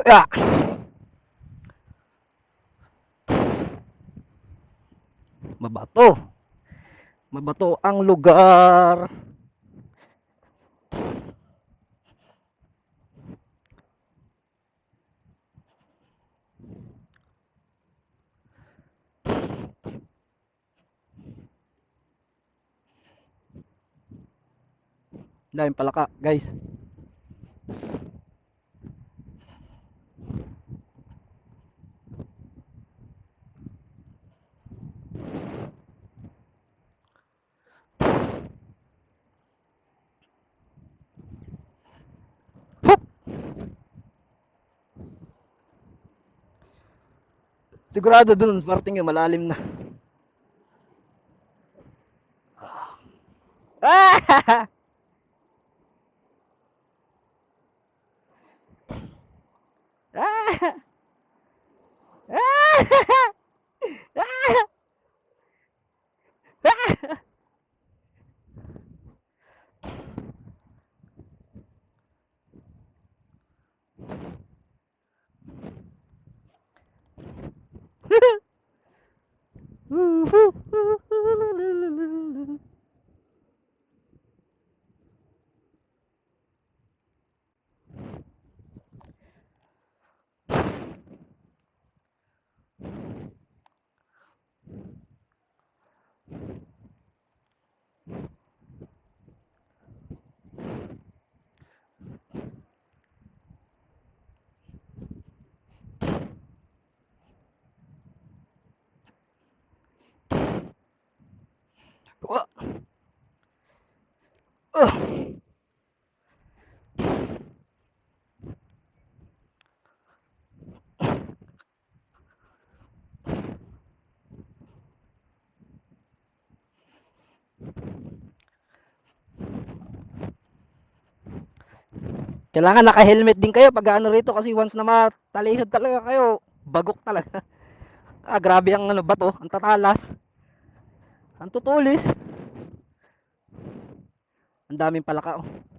Ah! Mabato. Mabato ang lugar. Daming palaka, guys. Hup! Sigurado dun, parting yung malalim na. Ah! Ah! Ah! Ah! Kailangan naka-helmet din kayo pag ano rito kasi once na matalisod talaga kayo, bagok talaga. Ah, grabe ang ano bato, ang tatalas, ang tutulis. Ang daming palaka oh.